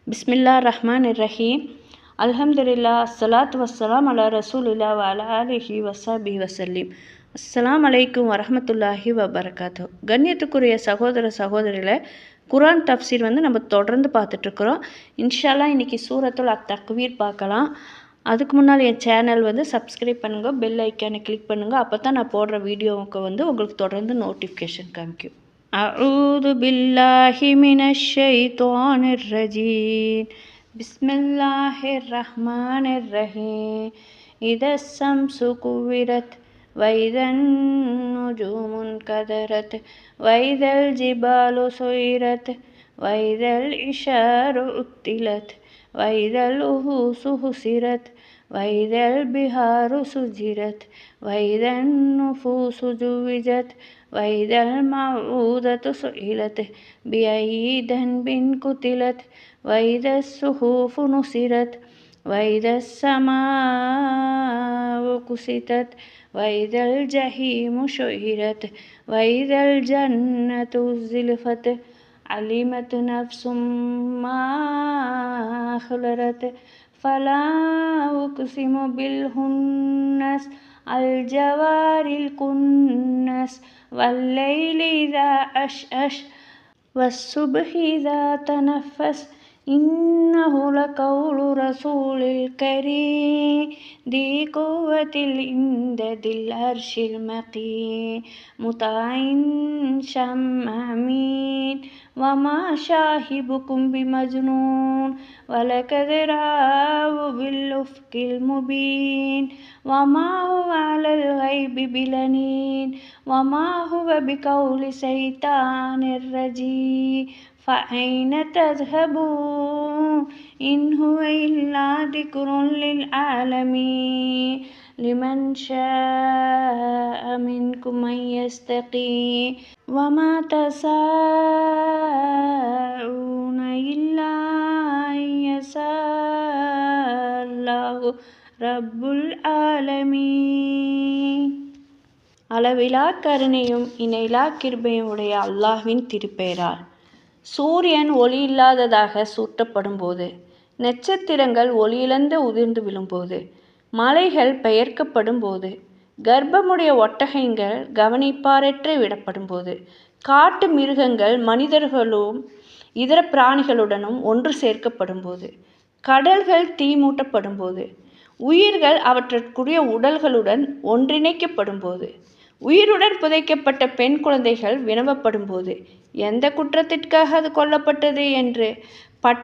பிஸ்மில்லா ரஹ்மான் ரஹீம். அல்ஹம்துலில்லா, அஸ்ஸலாத்து வஸ்ஸலாம் அலா ரசூலில்லா வ அலா ஆலிஹி வஸஹ்பிஹி வஸல்லிம். அஸ்ஸலாமு அலைக்கும் வரஹ்மத்துல்லாஹி வபரகாத்துஹு. கண்ணியத்துக்குரிய சகோதர சகோதரிகளை, குர்ஆன் தஃப்சீர் நம்ம தொடர்ந்து பார்த்துட்ருக்குறோம். இன்ஷா அல்லாஹ் இன்னைக்கு சூரத்துல் அத்தக்வீர் பார்க்கலாம். அதுக்கு முன்னால் என் சேனல் சப்ஸ்கிரைப் பண்ணுங்கள், பெல் ஐக்கானை கிளிக் பண்ணுங்கள். அப்போ தான் நான் போடுற வீடியோவுக்கு உங்களுக்கு தொடர்ந்து நோட்டிஃபிகேஷன் காமிக்கும். அஊது பில்லாஹி மினஷ் ஷைத்தானிர் ரஜீம். பிஸ்மில்லாஹிர் ரஹ்மானிர் ரஹீம். இதஸ் ஷம்ஸு குவ்விரத் வைதன் நுஜூமுன் கதரத் வைதல் ஜிபாலு சுயிரத் வைதல் இஷாரு உத்திலத் வைதல் உஹூசு ஹுசிரத் வைதல் பிஹாரு சுஜிரத் வைதன் நுஃபூசு ஜுவிஜத் வைதல் மவ்ஊதத்து சுஇலத் பிஐயி தன்பின் குத்திலத் வைதஸ் சுஹூஃபு நுசிரத் வைதஸ் ஸமாஉ குஸிதத் வைதல் ஜஹீமு ஷுஇரத் வைதல் ஜன்னத்து உஸ்ஸிலஃபத் அலிமத் நஃப்ஸும் மா அஹ்லரத் ஃபலா உக்ஸிமு பில் ஹுன்னஸ் அல் ஜவாரில் குன்னஸ் வல்லைலி இதா அஷ்அஷ் வஸ்ஸுப்ஹி இதா தனஃபஸ் இன்னஹு லகௌலு ரசூலில் கரீம் தி குவ்வத்தில் இன்த தில் அர்ஷில் மகீம் முதாஇன் ஸம்ம அமீன் வமா ஷாஹிபுக்கும் பிமஜ்னூன் வலகத் ரஆஹு பில் உஃப்கில் முபீன் வமா ஹுவ அலல் கைபி பிலனீன் வமா ஹுவ பிகௌலி ஷைத்தானிர் ரஜீம் ஃபஅய்ன தذهبون இன் ஹுவ இல்லா திக்ருன் லில் ஆலமீன் லிமன் ஷாஅ மின்கும் அன் யஸ்தகீம் வமா தஷாஊன இல்லா அன் யஷாஅ அல்லாஹு ரப்புல் ஆலமீன். அளவிலா கருணையும் இணையிலா கிருபையும் உடைய அல்லாஹ்வின் திருப்பெயரால். சூரியன் ஒளியில்லாததாக சுட்டப்படும் போது, நட்சத்திரங்கள் ஒளியிழந்து உதிர்ந்து விழும்போது, மலைகள் பெயர்க்கப்படும் போது, கர்ப்பமுடைய ஒட்டகைகள் கவனிப்பாரற்று விடப்படும் போது, காட்டு மிருகங்கள் மனிதர்களும் இதர பிராணிகளுடனும் ஒன்று சேர்க்கப்படும் போது, கடல்கள் தீமூட்டப்படும் போது, உயிர்கள் அவற்றுக்குரிய உடல்களுடன் ஒன்றிணைக்கப்படும் போது, உயிருடன் புதைக்கப்பட்ட பெண் குழந்தைகள் வினவப்படும் போது, எந்த குற்றத்திற்காக அது கொல்லப்பட்டது என்று